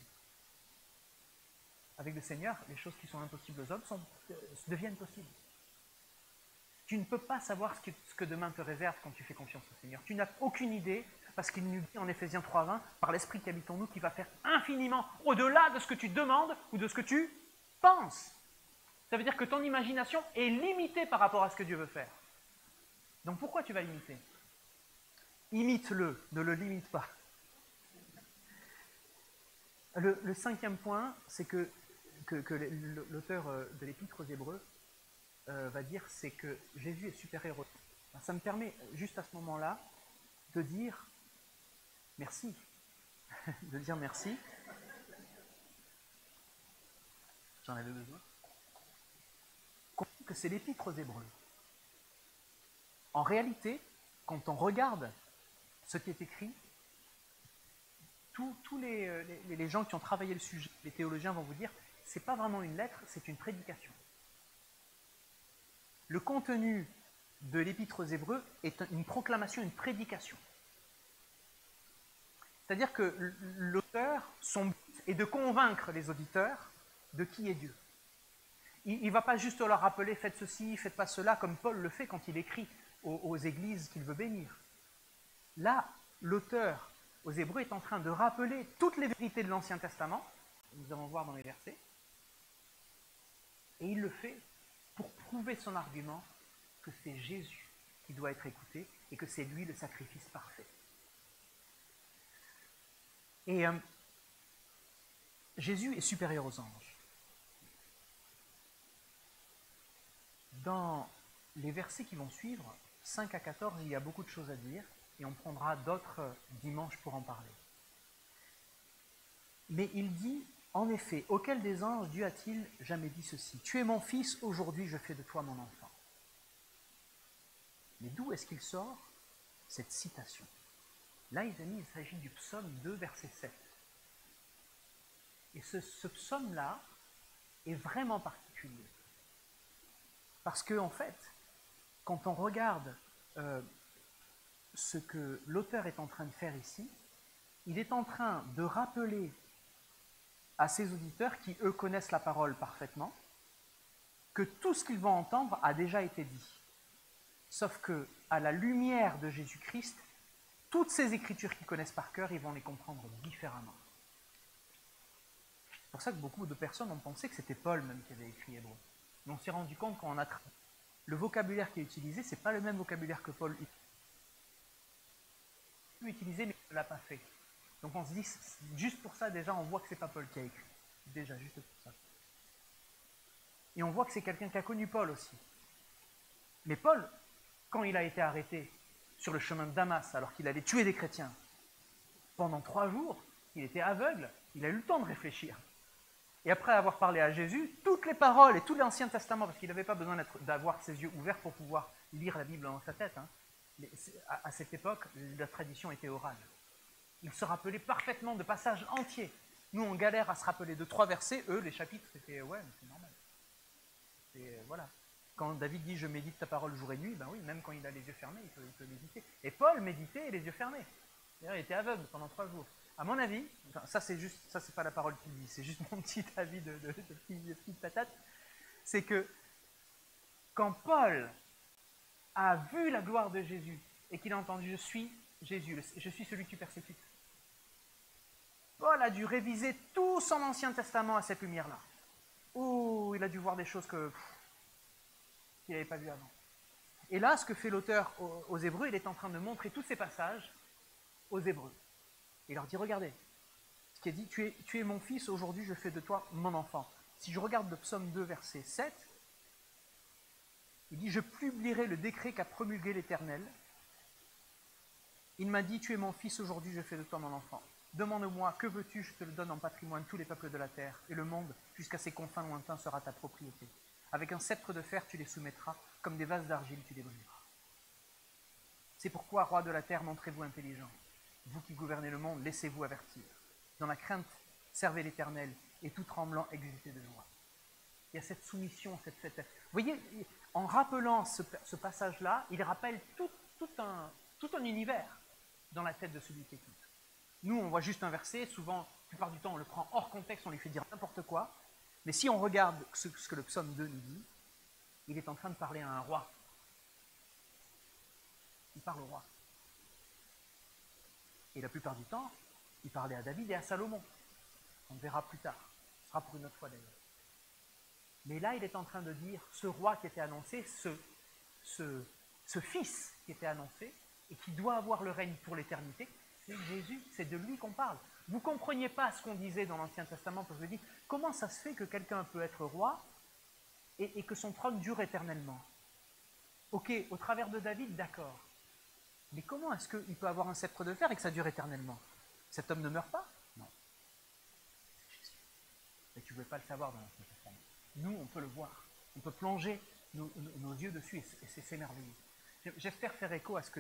Avec le Seigneur, les choses qui sont impossibles aux hommes deviennent possibles. Tu ne peux pas savoir ce que demain te réserve quand tu fais confiance au Seigneur. Tu n'as aucune idée, parce qu'il nous dit en Éphésiens 3:20, par l'Esprit qui habite en nous, qui va faire infiniment au-delà de ce que tu demandes ou de ce que tu penses. Ça veut dire que ton imagination est limitée par rapport à ce que Dieu veut faire. Donc pourquoi tu vas l'imiter? Imite-le, ne le limite pas. Le cinquième point, c'est que l'auteur de l'Épître aux Hébreux va dire, c'est que Jésus est super-héros. Ça me permet, juste à ce moment-là, de dire merci. De dire merci. J'en avais besoin. Que c'est l'Épître aux Hébreux. En réalité, quand on regarde ce qui est écrit, tous les gens qui ont travaillé le sujet, les théologiens vont vous dire, c'est pas vraiment une lettre, c'est une prédication. Le contenu de l'Épître aux Hébreux est une proclamation, une prédication. C'est-à-dire que l'auteur, son but est de convaincre les auditeurs de qui est Dieu. Il ne va pas juste leur rappeler, faites ceci, faites pas cela, comme Paul le fait quand il écrit aux églises qu'il veut bénir. Là, l'auteur aux Hébreux est en train de rappeler toutes les vérités de l'Ancien Testament, nous allons voir dans les versets, et il le fait pour prouver son argument que c'est Jésus qui doit être écouté et que c'est lui le sacrifice parfait. Et Jésus est supérieur aux anges. Dans les versets qui vont suivre, 5 à 14, il y a beaucoup de choses à dire, et on prendra d'autres dimanches pour en parler. Mais il dit, en effet, auquel des anges Dieu a-t-il jamais dit ceci? Tu es mon fils, aujourd'hui je fais de toi mon enfant. Mais d'où est-ce qu'il sort cette citation? Là, les amis, il s'agit du psaume 2, verset 7. Et ce psaume-là est vraiment particulier. Parce que, en fait, quand on regarde ce que l'auteur est en train de faire ici, il est en train de rappeler à ses auditeurs, qui eux connaissent la parole parfaitement, que tout ce qu'ils vont entendre a déjà été dit. Sauf que, à la lumière de Jésus-Christ, toutes ces écritures qu'ils connaissent par cœur, ils vont les comprendre différemment. C'est pour ça que beaucoup de personnes ont pensé que c'était Paul même qui avait écrit Hébreux. Mais on s'est rendu compte quand on a le vocabulaire qui est utilisé, c'est pas le même vocabulaire que Paul utilisé, mais il ne l'a pas fait. Donc on se dit, juste pour ça, déjà, on voit que c'est pas Paul qui a écrit. Déjà, juste pour ça. Et on voit que c'est quelqu'un qui a connu Paul aussi. Mais Paul, quand il a été arrêté sur le chemin de Damas, alors qu'il allait tuer des chrétiens, pendant 3 jours, il était aveugle, il a eu le temps de réfléchir. Et après avoir parlé à Jésus, toutes les paroles et tout l'Ancien Testament, parce qu'il n'avait pas besoin d'avoir ses yeux ouverts pour pouvoir lire la Bible dans sa tête, hein. Mais à cette époque, la tradition était orale. Il se rappelait parfaitement de passages entiers. Nous, on galère à se rappeler de 3 versets, eux, les chapitres, c'était, ouais, mais c'est normal. Et voilà. Quand David dit « je médite ta parole jour et nuit », ben oui, même quand il a les yeux fermés, il peut méditer. Et Paul méditait et les yeux fermés. D'ailleurs, il était aveugle pendant 3 jours. À mon avis, enfin, ça c'est pas la parole qu'il dit, c'est juste mon petit avis de petite patate, c'est que quand Paul a vu la gloire de Jésus et qu'il a entendu « je suis Jésus, je suis celui que tu persécutes », Paul a dû réviser tout son Ancien Testament à cette lumière-là. Oh, il a dû voir des choses qu'il n'avait pas vues avant. Et là, ce que fait l'auteur aux Hébreux, il est en train de montrer tous ces passages aux Hébreux. Il leur dit, regardez, ce qui est dit, tu es mon fils, aujourd'hui je fais de toi mon enfant. Si je regarde le psaume 2, verset 7, il dit, je publierai le décret qu'a promulgué l'Éternel. Il m'a dit, tu es mon fils, aujourd'hui je fais de toi mon enfant. Demande-moi, que veux-tu, je te le donne en patrimoine, tous les peuples de la terre, et le monde, jusqu'à ses confins lointains, sera ta propriété. Avec un sceptre de fer, tu les soumettras, comme des vases d'argile, tu les briseras. C'est pourquoi, roi de la terre, montrez-vous intelligent. Vous qui gouvernez le monde, laissez-vous avertir. Dans la crainte, servez l'Éternel, et tout tremblant, exultez de joie. Il y a cette soumission, Vous voyez, en rappelant ce passage-là, il rappelle tout un univers dans la tête de celui qui écoute. Nous, on voit juste un verset, souvent, la plupart du temps, on le prend hors contexte, on lui fait dire n'importe quoi. Mais si on regarde ce que le psaume 2 nous dit, il est en train de parler à un roi. Il parle au roi. Et la plupart du temps, il parlait à David et à Salomon. On le verra plus tard. Ce sera pour une autre fois d'ailleurs. Mais là, il est en train de dire ce roi qui était annoncé, ce fils qui était annoncé, et qui doit avoir le règne pour l'éternité, c'est Jésus, c'est de lui qu'on parle. Vous ne compreniez pas ce qu'on disait dans l'Ancien Testament, parce que je me dis, comment ça se fait que quelqu'un peut être roi et que son trône dure éternellement? Ok, au travers de David, d'accord. Mais comment est-ce qu'il peut avoir un sceptre de fer et que ça dure éternellement? Cet homme ne meurt pas? Non. C'est Jésus. Et tu ne pouvais pas le savoir dans l'Ancien Testament. Nous, on peut le voir. On peut plonger nos yeux dessus et c'est merveilleux. J'espère faire écho à ce que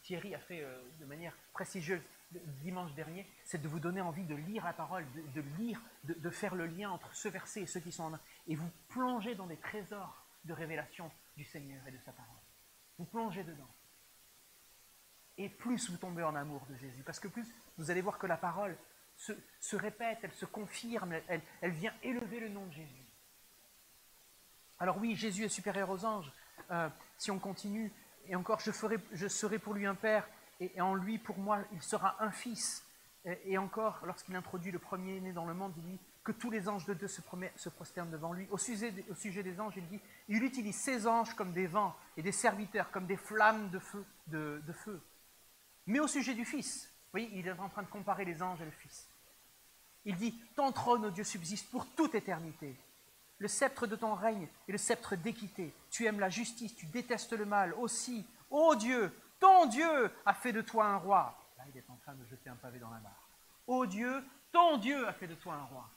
Thierry a fait de manière prestigieuse dimanche dernier, c'est de vous donner envie de lire la parole, de lire, de faire le lien entre ce verset et ceux qui sont en... Et vous plongez dans des trésors de révélation du Seigneur et de sa parole. Vous plongez dedans. Et plus vous tombez en amour de Jésus, parce que plus vous allez voir que la parole se répète, elle se confirme, elle vient élever le nom de Jésus. Alors oui, Jésus est supérieur aux anges. Si on continue, et encore, je serai pour lui un père, et en lui, pour moi, il sera un fils. Et encore, lorsqu'il introduit le premier-né dans le monde, il dit que tous les anges de Dieu se prosternent devant lui. Au sujet des anges, il dit, il utilise ses anges comme des vents, et des serviteurs comme des flammes de feu. Mais au sujet du Fils, vous voyez, il est en train de comparer les anges et le Fils. Il dit, ton trône, ô Dieu, subsiste pour toute éternité. Le sceptre de ton règne est le sceptre d'équité. Tu aimes la justice, tu détestes le mal. Aussi, ô Dieu, ton Dieu a fait de toi un roi. Là, il est en train de jeter un pavé dans la mare. Ô Dieu, ton Dieu a fait de toi un roi.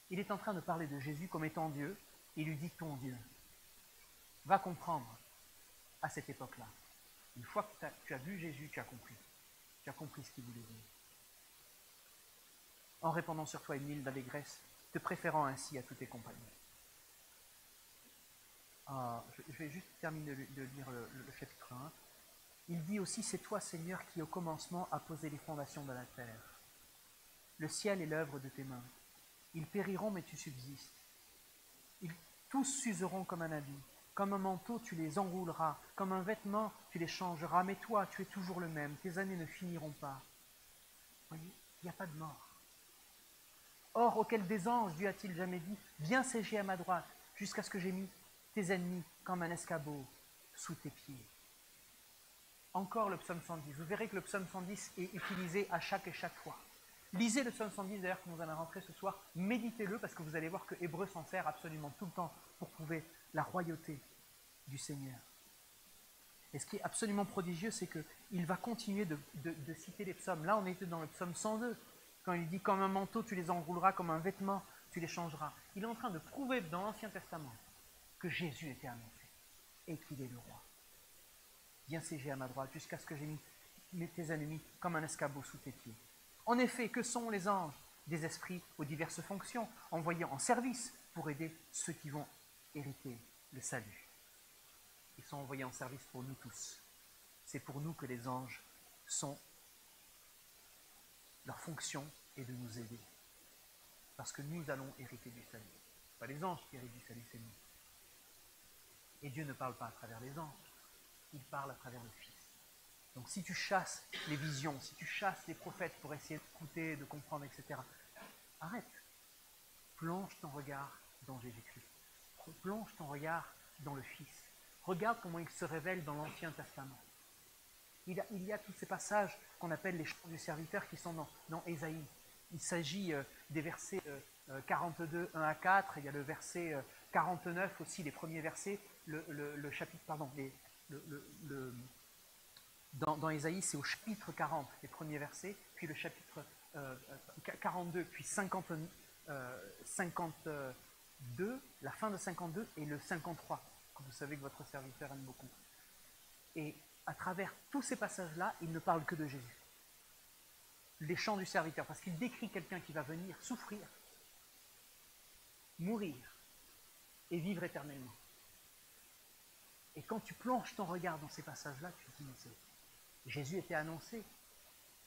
Il est en train de parler de Jésus comme étant Dieu. Il lui dit ton Dieu. Va comprendre à cette époque-là. Une fois que tu as vu Jésus, tu as compris. Tu as compris ce qu'il voulait dire. En répandant sur toi une île d'allégresse, te préférant ainsi à tous tes compagnons. Je vais juste terminer de lire le chapitre 1. Il dit aussi, c'est toi, Seigneur, qui au commencement a posé les fondations de la terre. Le ciel est l'œuvre de tes mains. Ils périront, mais tu subsistes. Tous s'useront comme un habit. Comme un manteau, tu les enrouleras. Comme un vêtement, tu les changeras. Mais toi, tu es toujours le même. Tes années ne finiront pas. Vous voyez, il n'y a pas de mort. Or, auquel des anges Dieu a-t-il jamais dit, viens siéger à ma droite, jusqu'à ce que j'ai mis tes ennemis comme un escabeau sous tes pieds. Encore le psaume 110. Vous verrez que le psaume 110 est utilisé à chaque fois. Lisez le psaume 110 d'ailleurs quand vous allez rentrer ce soir, méditez-le parce que vous allez voir que Hébreu s'en sert absolument tout le temps pour prouver la royauté du Seigneur. Et ce qui est absolument prodigieux, c'est qu'il va continuer de citer les psaumes. Là, on était dans le psaume 102, quand il dit « Comme un manteau, tu les enrouleras, comme un vêtement, tu les changeras ». Il est en train de prouver dans l'Ancien Testament que Jésus était annoncé et qu'il est le roi. Viens siéger à ma droite jusqu'à ce que j'ai mis tes ennemis comme un escabeau sous tes pieds. En effet, que sont les anges? Des esprits aux diverses fonctions, envoyés en service pour aider ceux qui vont hériter le salut. Ils sont envoyés en service pour nous tous. C'est pour nous que les anges sont. Leur fonction est de nous aider. Parce que nous allons hériter du salut. Ce pas les anges qui héritent du salut, c'est nous. Et Dieu ne parle pas à travers les anges, il parle à travers le Fils. Donc si tu chasses les visions, si tu chasses les prophètes pour essayer d'écouter, de comprendre, etc., arrête. Plonge ton regard dans Jésus-Christ. Plonge ton regard dans le Fils. Regarde comment il se révèle dans l'Ancien Testament. Il y a tous ces passages qu'on appelle les chants du serviteur qui sont dans Ésaïe. Il s'agit des versets 42, 1 à 4, il y a le verset 49 aussi, les premiers versets, le chapitre, pardon, dans Ésaïe, c'est au chapitre 40, les premiers versets, puis le chapitre 42, puis 52, la fin de 52 et le 53, que vous savez que votre serviteur aime beaucoup. Et à travers tous ces passages-là, il ne parle que de Jésus. les chants du serviteur, parce qu'il décrit quelqu'un qui va venir souffrir, mourir et vivre éternellement. Et quand tu plonges ton regard dans ces passages-là, tu te dis, mais Jésus était annoncé.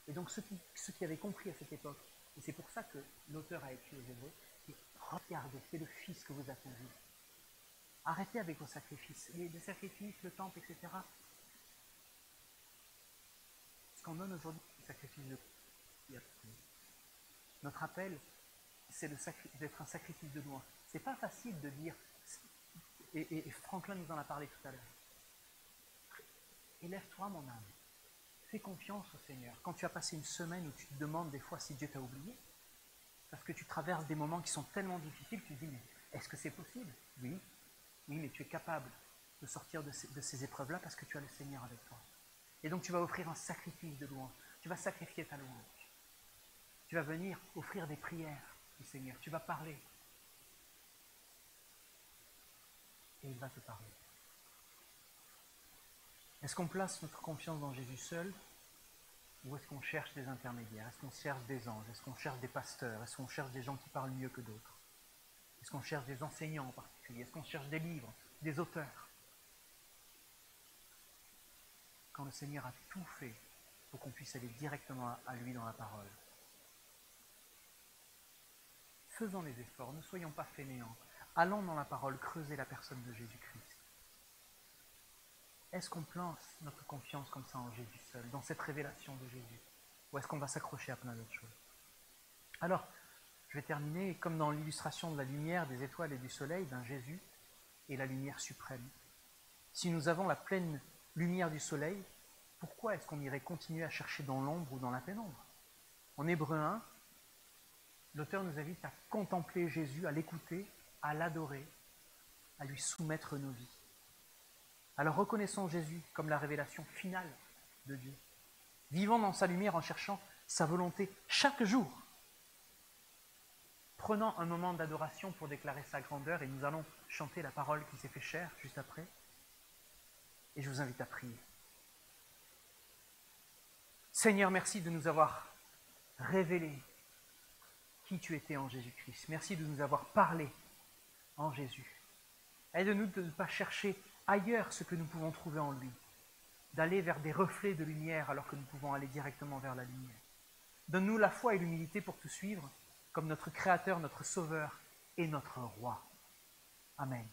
Et donc ceux qui avaient compris à cette époque, et c'est pour ça que l'auteur a écrit aux Hébreux, dit, regardez, c'est le Fils que vous attendez. Arrêtez avec vos sacrifices, les sacrifices, le temple, etc. Ce qu'on donne aujourd'hui, c'est le sacrifice de Christ. Notre appel, c'est d'être un sacrifice de louange. C'est pas facile de dire, et Franklin nous en a parlé tout à l'heure. Élève-toi, mon âme. Fais confiance au Seigneur. Quand tu as passé une semaine où tu te demandes des fois si Dieu t'a oublié, parce que tu traverses des moments qui sont tellement difficiles, tu te dis, mais est-ce que c'est possible? Oui, mais tu es capable de sortir de ces épreuves-là parce que tu as le Seigneur avec toi. Et donc tu vas offrir un sacrifice de louange. Tu vas sacrifier ta louange. Tu vas venir offrir des prières au Seigneur. Tu vas parler. Et il va te parler. Est-ce qu'on place notre confiance dans Jésus seul? Ou est-ce qu'on cherche des intermédiaires? Est-ce qu'on cherche des anges? Est-ce qu'on cherche des pasteurs? Est-ce qu'on cherche des gens qui parlent mieux que d'autres? Est-ce qu'on cherche des enseignants en particulier? Est-ce qu'on cherche des livres, des auteurs? Quand le Seigneur a tout fait pour qu'on puisse aller directement à lui dans la parole. Faisons les efforts, ne soyons pas fainéants. Allons dans la parole, creuser la personne de Jésus-Christ. Est-ce qu'on place notre confiance comme ça en Jésus seul, dans cette révélation de Jésus? Ou est-ce qu'on va s'accrocher à plein d'autres choses? Alors, je vais terminer comme dans l'illustration de la lumière, des étoiles et du soleil, Jésus est la lumière suprême. Si nous avons la pleine lumière du soleil, pourquoi est-ce qu'on irait continuer à chercher dans l'ombre ou dans la pénombre? En Hébreux 1, l'auteur nous invite à contempler Jésus, à l'écouter, à l'adorer, à lui soumettre nos vies. Alors reconnaissons Jésus comme la révélation finale de Dieu. Vivons dans sa lumière en cherchant sa volonté chaque jour. Prenons un moment d'adoration pour déclarer sa grandeur et nous allons chanter la parole qui s'est fait chair juste après. Et je vous invite à prier. Seigneur, merci de nous avoir révélé qui tu étais en Jésus-Christ. Merci de nous avoir parlé en Jésus. Aide-nous de ne pas chercher ailleurs ce que nous pouvons trouver en lui, d'aller vers des reflets de lumière alors que nous pouvons aller directement vers la lumière. Donne-nous la foi et l'humilité pour te suivre comme notre Créateur, notre Sauveur et notre Roi. Amen.